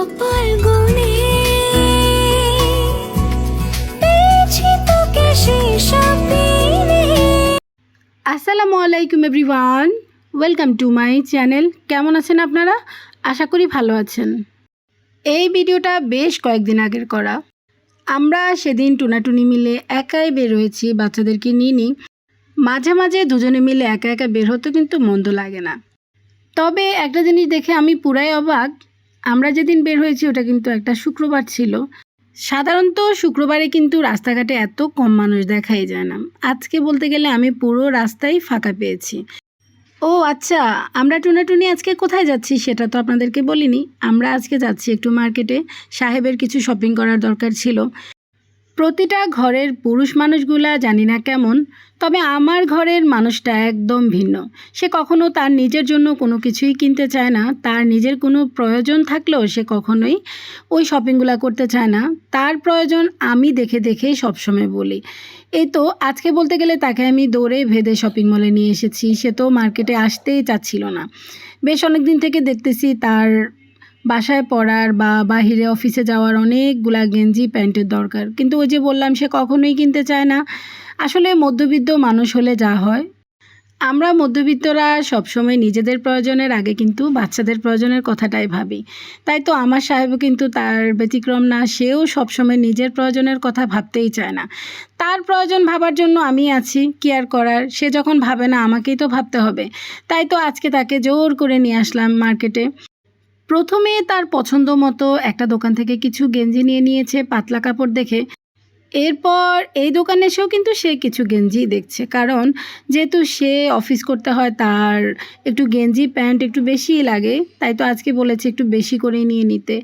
কপাল গুনে পেয়েছি তোকে সেসব দিনে। আসসালামু আলাইকুম everyone, welcome to my channel. কেমন আছেন আপনারা? আশা করি ভালো আছেন। এই ভিডিওটা বেশ কয়েকদিন আগের করা। আমরা সেদিন টুনাটুনি মিলে একাই বের হয়েছি, বাচ্চাদেরকে নিয়ে মাঝে মাঝে দুজনে মিলে একা একা বের হতে কিন্তু মন্দ লাগে না। তবে একটা জিনিস দেখে আমি পুরাই অবাক, আমরা যেদিন বের হয়েছি ওটা কিন্তু একটা শুক্রবার ছিল। সাধারণত শুক্রবারে কিন্তু রাস্তাঘাটে এত কম মানুষ দেখাই যায় না। আজকে বলতে গেলে আমি পুরো রাস্তায় ফাঁকা পেয়েছি। ও আচ্ছা, আমরা টুনাটুনি আজকে কোথায় যাচ্ছি সেটা তো আপনাদেরকে বলিনি। আমরা আজকে যাচ্ছি একটু মার্কেটে, সাহেবের কিছু শপিং করার দরকার ছিল। প্রতিটা ঘরের পুরুষ মানুষগুলা জানি না কেমন, তবে আমার ঘরের মানুষটা একদম ভিন্ন। সে কখনো তার নিজের জন্য কোনো কিছুই কিনতে চায় না, তার নিজের কোনো প্রয়োজন থাকলেও সে কখনোই ওই শপিংগুলো করতে চায় না। তার প্রয়োজন আমি দেখে দেখেই সবসময় বলি। এই তো আজকে বলতে গেলে তাকে আমি দৌড়ে ভেদে শপিং মলে নিয়ে এসেছি। সে তো মার্কেটে আসতেই চাচ্ছিল না। বেশ অনেক দিন থেকে দেখতেছি তার বাসায় পরার বা বাহিরে অফিসে যাওয়ার অনেকগুলা গেঞ্জি প্যান্টের দরকার, কিন্তু ওই যে বললাম সে কখনোই কিনতে চায় না। আসলে মধ্যবিত্ত মানুষ হলে যা হয়, আমরা মধ্যবিত্তরা সবসময় নিজেদের প্রয়োজনের আগে কিন্তু বাচ্চাদের প্রয়োজনের কথাটাই ভাবি। তাই তো আমার সাহেবও কিন্তু তার ব্যতিক্রম না, সেও সবসময় নিজের প্রয়োজনের কথা ভাবতেই চায় না। তার প্রয়োজন ভাবার জন্য আমি আছি, কেয়ার করার। সে যখন ভাবে না আমাকেই তো ভাবতে হবে। তাই তো আজকে তাকে জোর করে নিয়ে আসলাম মার্কেটে। প্রথমে তার পছন্দ মতো একটা দোকান থেকে কিছু গেঞ্জি নিয়ে নিয়েছে পাতলা কাপড় দেখে। এরপর এই দোকানে এসেও কিন্তু সে কিছু গেঞ্জি দেখছে, কারণ যেহেতু সে অফিস করতে হয় তার একটু গেঞ্জি প্যান্ট একটু বেশিই লাগে। তাই তো আজকে বলেছে একটু বেশি করেই নিয়ে নিতে।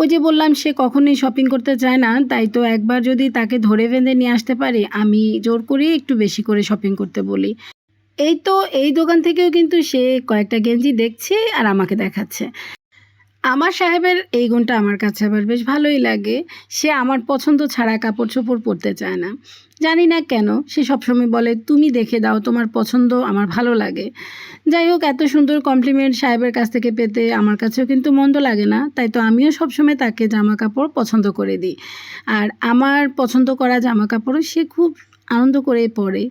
ওই যে বললাম সে কখনোই শপিং করতে চায় না, তাই তো একবার যদি তাকে ধরে বেঁধে নিয়ে আসতে পারি আমি জোর করেই একটু বেশি করে শপিং করতে বলি। এই তো এই দোকান থেকেও কিন্তু সে কয়েকটা গেঞ্জি দেখছে আর আমাকে দেখাচ্ছে। আমার সাহেবের এই গুণটা আমার কাছে আবার বেশ ভালোই লাগে। সে আমার পছন্দ ছাড়া কাপড় চোপড় পরতে চায় না। জানি না কেন, সে সবসময় বলে তুমি দেখে দাও, তোমার পছন্দ আমার ভালো লাগে। যাই হোক, এত সুন্দর কমপ্লিমেন্ট সাহেবের কাছ থেকে পেতে আমার কাছেও কিন্তু মন্দ লাগে না। তাই তো আমিও সবসময় তাকে জামা কাপড় পছন্দ করে দিই, আর আমার পছন্দ করা জামা কাপড়ও সে খুব আনন্দ করে পরে।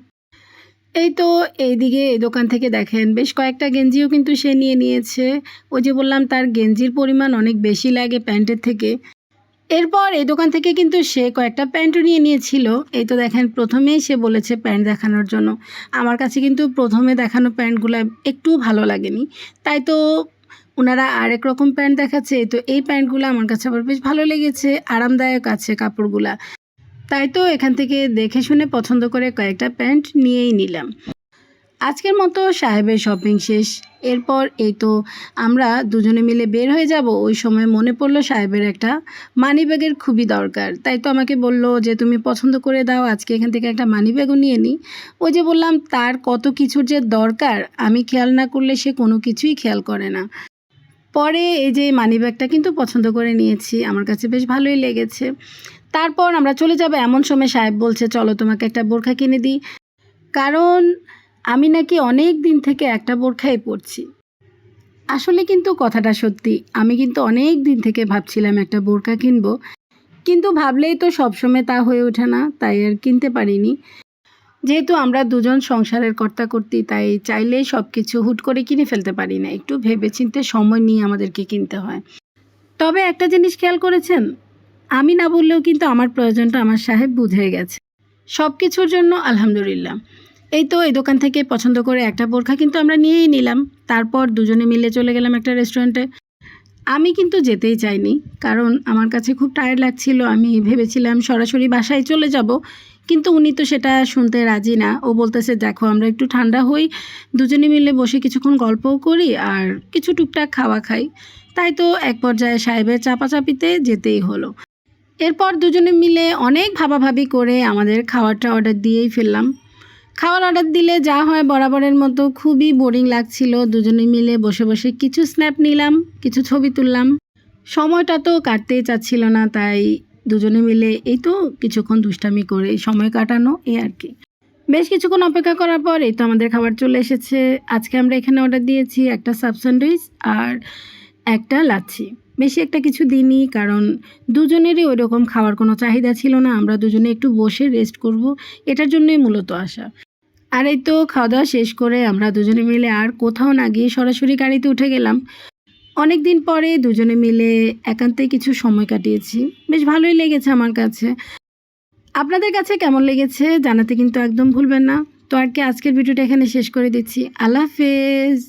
এই তো এইদিকে এই দোকান থেকে দেখেন বেশ কয়েকটা গেঞ্জিও কিন্তু সে নিয়ে নিয়েছে। ওই যে বললাম তার গেঞ্জির পরিমাণ অনেক বেশি লাগে প্যান্টের থেকে। এরপর এই দোকান থেকে কিন্তু সে কয়েকটা প্যান্টও নিয়ে নিয়েছিল। এই তো দেখেন প্রথমেই সে বলেছে প্যান্ট দেখানোর জন্য। আমার কাছে কিন্তু প্রথমে দেখানো প্যান্টগুলো একটু ভালো লাগেনি, তাই তো ওনারা আরেক রকম প্যান্ট দেখাচ্ছে। তো এই প্যান্টগুলো আমার কাছে আবার বেশ ভালো লেগেছে, আরামদায়ক আছে কাপড়গুলা। তাই তো এখান থেকে দেখে শুনে পছন্দ করে কয়েকটা প্যান্ট নিয়েই নিলাম। আজকের মতো সাহেবের শপিং শেষ। এরপর এই তো আমরা দুজনে মিলে বের হয়ে যাব। ওই সময় মনে পড়লো সাহেবের একটা মানি ব্যাগের খুবই দরকার। তাই তো আমাকে বলল যে তুমি পছন্দ করে দাও, আজকে এখান থেকে একটা মানি ব্যাগও নিয়ে নিই। ওই যে বললাম তার কত কিছুর যে দরকার, আমি খেয়াল না করলে সে কোনো কিছুই খেয়াল করে না। পরে এই যে মানি ব্যাগটা কিন্তু পছন্দ করে নিয়েছি, আমার কাছে বেশ ভালোই লেগেছে। তারপর আমরা চলে যাব, এমন সময় সাহেব বলছে চলো তোমাকে একটা বোরখা কিনে দিই, কারণ আমি নাকি অনেক দিন থেকে একটা বোরখাই পরছি। আসলে কিন্তু কথাটা সত্যি, আমি কিন্তু অনেক দিন থেকে ভাবছিলাম একটা বোরখা কিনবো, কিন্তু ভাবলেই তো সবসময় তা হয়ে ওঠে না, তাই আর কিনতে পারিনি। যেহেতু আমরা দুজন সংসারের কর্তাকর্তি, তাই চাইলেই সব কিছু হুট করে কিনে ফেলতে পারি না, একটু ভেবেচিন্তে সময় নিয়ে আমাদেরকে কিনতে হয়। তবে একটা জিনিস খেয়াল করেছেন, আমি না বললেও কিন্তু আমার প্রয়োজনটা আমার সাহেব বুঝে গেছে। সব কিছুর জন্য আলহামদুলিল্লাহ। এই তো এই দোকান থেকে পছন্দ করে একটা বোরখা কিন্তু আমরা নিয়েই নিলাম। তারপর দুজনে মিলে চলে গেলাম একটা রেস্টুরেন্টে। আমি কিন্তু যেতেই চাইনি, কারণ আমার কাছে খুব টায়ার্ড লাগছিল। আমি ভেবেছিলাম সরাসরি বাসায় চলে যাব, কিন্তু উনি তো সেটা শুনতে রাজি না। ও বলতেছে দেখো আমরা একটু ঠান্ডা হই, দুজনে মিলে বসে কিছুক্ষণ গল্পও করি আর কিছু টুকটাক খাওয়া খাই। তাই তো এক পর্যায়ে সাহেবের চাপাচাপিতে যেতেই হলো। এরপর দুজনে মিলে অনেক ভাবাভাবি করে আমাদের খাবারটা অর্ডার দিয়েই ফেললাম। খাবার অর্ডার দিলে যা হয় বরাবরের মতো খুবই বোরিং লাগছিল। দুজনে মিলে বসে বসে কিছু স্ন্যাপ নিলাম, কিছু ছবি তুললাম। সময়টা তো কাটতেই চাচ্ছিল না, তাই দুজনে মিলে এই তো কিছুক্ষণ দুষ্টামি করে সময় কাটানো, এই আর কি। বেশ কিছুক্ষণ অপেক্ষা করার পর এই তো আমাদের খাবার চলে এসেছে। আজকে আমরা এখানে অর্ডার দিয়েছি একটা সাব স্যান্ডউইচ আর একটা লাচ্ছি। বেশি একটা কিছু দিইনি, কারণ দুজনেরই ওই রকম খাওয়ার কোনো চাহিদা ছিল না। আমরা দুজনে একটু বসে রেস্ট করব, এটার জন্যই মূলত আসা। আর এই তো খাওয়া দাওয়া শেষ করে আমরা দুজনে মিলে আর কোথাও না গিয়ে সরাসরি গাড়িতে উঠে গেলাম। অনেক দিন পরে দুজনে মিলে একান্তে কিছু সময় কাটিয়েছি, বেশ ভালোই লেগেছে আমার কাছে। আপনাদের কাছে কেমন লেগেছে জানাতে কিন্তু একদম ভুলবেন না। তো আর কি, আজকের ভিডিওটা এখানে শেষ করে দিচ্ছি। আল্লাহ হাফেজ।